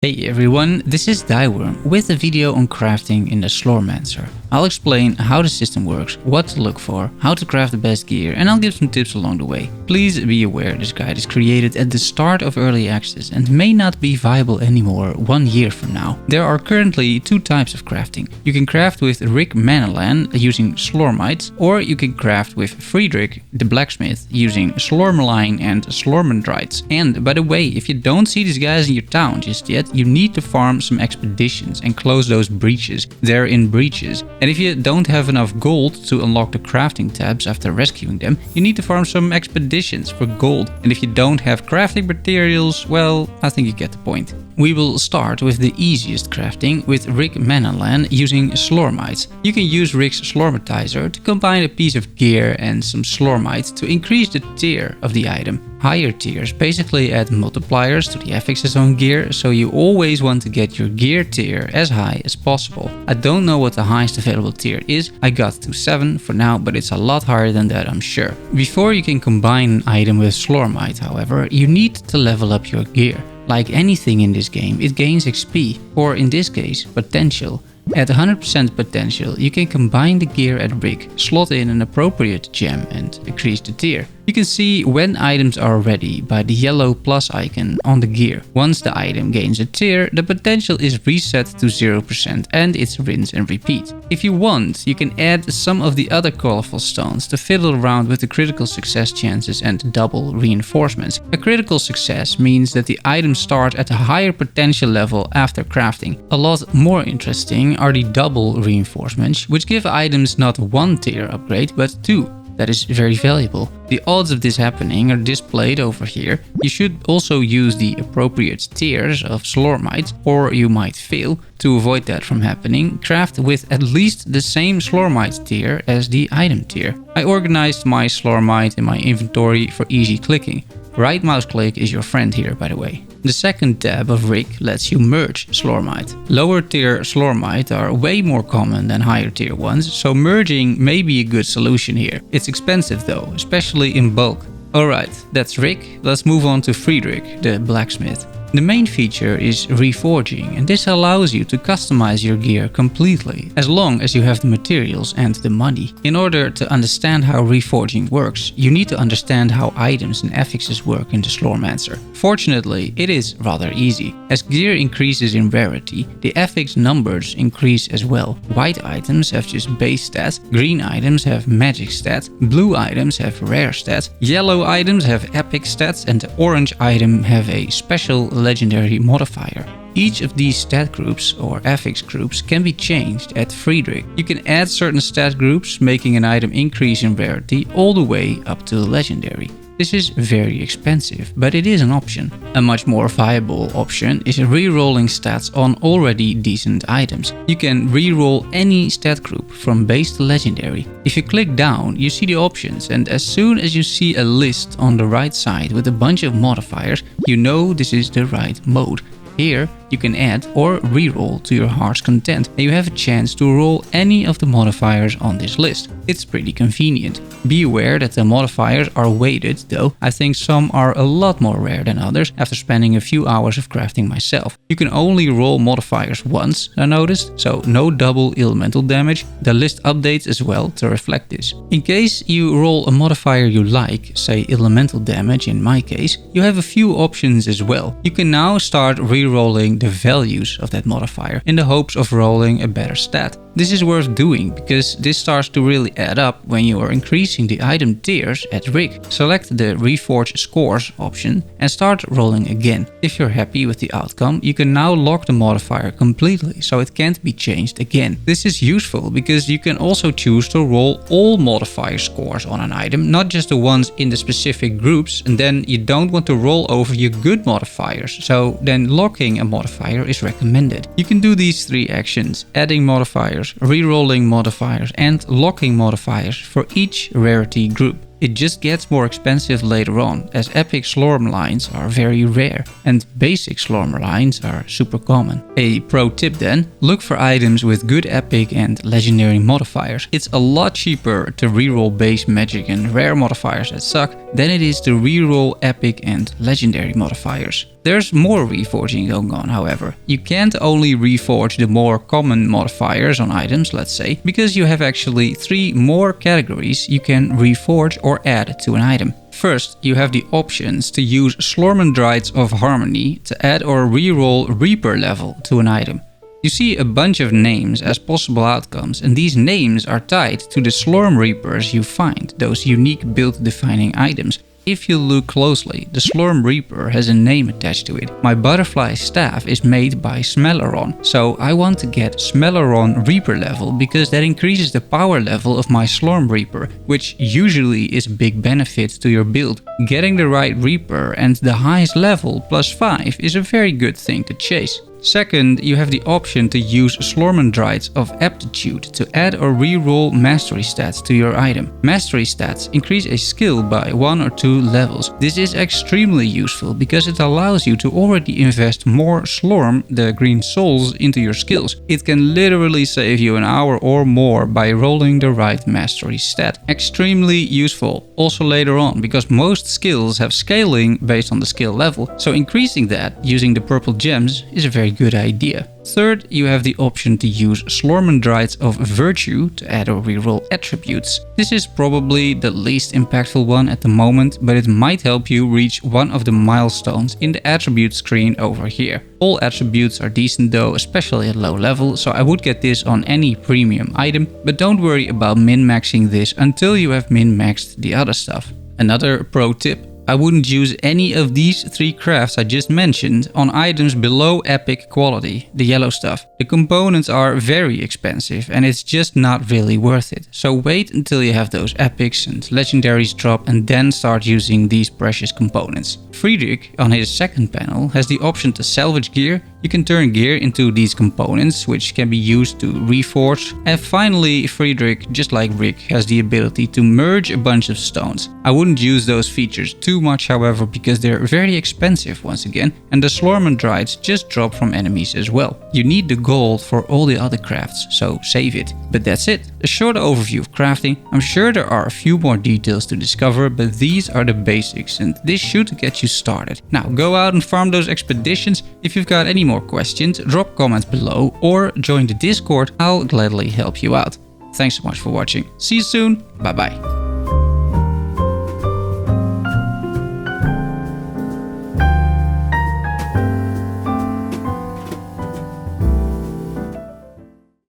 Hey everyone, this is Thyworm with a video on crafting in the Slormancer. I'll explain how the system works, what to look for, how to craft the best gear, and I'll give some tips along the way. Please be aware this guide is created at the start of early access and may not be viable anymore 1 year from now. There are currently two types of crafting. You can craft with Rick Manalan using Slormites, or you can craft with Friedrich the blacksmith using Slormerline and Slormandrites. And by the way, if you don't see these guys in your town just yet, you need to farm some expeditions and close those breaches. They're in breaches. And if you don't have enough gold to unlock the crafting tabs after rescuing them, you need to farm some expeditions for gold. And if you don't have crafting materials, well, I think you get the point. We will start with the easiest crafting with Rick Manalan using Slormites. You can use Rick's Slormatizer to combine a piece of gear and some Slormites to increase the tier of the item. Higher tiers basically add multipliers to the affixes on gear, so you always want to get your gear tier as high as possible. I don't know what the highest available tier is, I got to 7 for now, but it's a lot higher than that, I'm sure. Before you can combine an item with Slormite, however, you need to level up your gear. Like anything in this game, it gains XP, or in this case, potential. At 100% potential, you can combine the gear at Rick, slot in an appropriate gem and increase the tier. You can see when items are ready by the yellow plus icon on the gear. Once the item gains a tier, the potential is reset to 0% and it's rinse and repeat. If you want, you can add some of the other colorful stones to fiddle around with the critical success chances and double reinforcements. A critical success means that the items start at a higher potential level after crafting. A lot more interesting are the double reinforcements, which give items not one tier upgrade but two. That is very valuable. The odds of this happening are displayed over here. You should also use the appropriate tiers of Slormites, or you might fail. To avoid that from happening, craft with at least the same Slormite tier as the item tier. I organized my Slormite in my inventory for easy clicking. Right mouse click is your friend here, by the way. The second tab of Rick lets you merge Slormite. Lower tier Slormite are way more common than higher tier ones, so merging may be a good solution here. It's expensive though, especially in bulk. Alright, that's Rick. Let's move on to Friedrich, the blacksmith. The main feature is Reforging, and this allows you to customize your gear completely, as long as you have the materials and the money. In order to understand how Reforging works, you need to understand how items and affixes work in the Slormancer. Fortunately, it is rather easy. As gear increases in rarity, the affix numbers increase as well. White items have just base stats, green items have magic stats, blue items have rare stats, yellow items have epic stats, and the orange item have a special legendary modifier. Each of these stat groups or affix groups can be changed at Friedrich. You can add certain stat groups, making an item increase in rarity all the way up to legendary. This is very expensive, but it is an option. A much more viable option is re-rolling stats on already decent items. You can re-roll any stat group from base to legendary. If you click down, you see the options, and as soon as you see a list on the right side with a bunch of modifiers, you know this is the right mode. Here, you can add or re-roll to your heart's content, and you have a chance to roll any of the modifiers on this list. It's pretty convenient. Be aware that the modifiers are weighted, though I think some are a lot more rare than others after spending a few hours of crafting myself. You can only roll modifiers once, I noticed, so no double elemental damage. The list updates as well to reflect this. In case you roll a modifier you like, say elemental damage in my case, you have a few options as well. You can now start re-rolling the values of that modifier in the hopes of rolling a better stat. This is worth doing because this starts to really add up when you are increasing the item tiers at Rick. Select the Reforge Scores option and start rolling again. If you're happy with the outcome, you can now lock the modifier completely so it can't be changed again. This is useful because you can also choose to roll all modifier scores on an item, not just the ones in the specific groups, and then you don't want to roll over your good modifiers, so then locking a modifier is recommended. You can do these three actions: adding modifiers, re-rolling modifiers, and locking modifiers for each rarity group. It just gets more expensive later on, as epic Slormlines are very rare and basic Slormlines are super common. A pro tip then, look for items with good epic and legendary modifiers. It's a lot cheaper to reroll base magic and rare modifiers that suck than it is to reroll epic and legendary modifiers. There's more reforging going on, however. You can't only reforge the more common modifiers on items, let's say, because you have actually 3 more categories you can reforge or add to an item. First, you have the options to use Slormancer of Harmony to add or reroll Reaper level to an item. You see a bunch of names as possible outcomes, and these names are tied to the Slorm Reapers you find, those unique build-defining items. If you look closely, the Slorm Reaper has a name attached to it. My butterfly staff is made by Smelleron, so I want to get Smelleron Reaper level because that increases the power level of my Slorm Reaper, which usually is a big benefit to your build. Getting the right Reaper and the highest level +5 is a very good thing to chase. Second, you have the option to use Slormancer of Aptitude to add or reroll mastery stats to your item. Mastery stats increase a skill by 1 or 2 levels. This is extremely useful because it allows you to already invest more Slorm, the green souls, into your skills. It can literally save you an hour or more by rolling the right mastery stat. Extremely useful also later on, because most skills have scaling based on the skill level, so increasing that using the purple gems is a very good idea. Third, you have the option to use Slormancer of Virtue to add or reroll attributes. This is probably the least impactful one at the moment, but it might help you reach one of the milestones in the attribute screen over here. All attributes are decent though, especially at low level, so I would get this on any premium item, but don't worry about min-maxing this until you have min-maxed the other stuff. Another pro tip: I wouldn't use any of these 3 crafts I just mentioned on items below epic quality, the yellow stuff. The components are very expensive and it's just not really worth it. So wait until you have those epics and legendaries drop and then start using these precious components. Friedrich, on his second panel, has the option to salvage gear. You can turn gear into these components, which can be used to reforge. And finally, Friedrich, just like Rick, has the ability to merge a bunch of stones. I wouldn't use those features too much, however, because they're very expensive once again, and the Slormancer just drop from enemies as well. You need the gold for all the other crafts, so save it. But that's it, a short overview of crafting. I'm sure there are a few more details to discover, but these are the basics, and this should get you started. Now go out and farm those expeditions. If you've got any more questions, drop comments below or join the Discord. I'll gladly help you out. Thanks so much for watching. See you soon. Bye bye.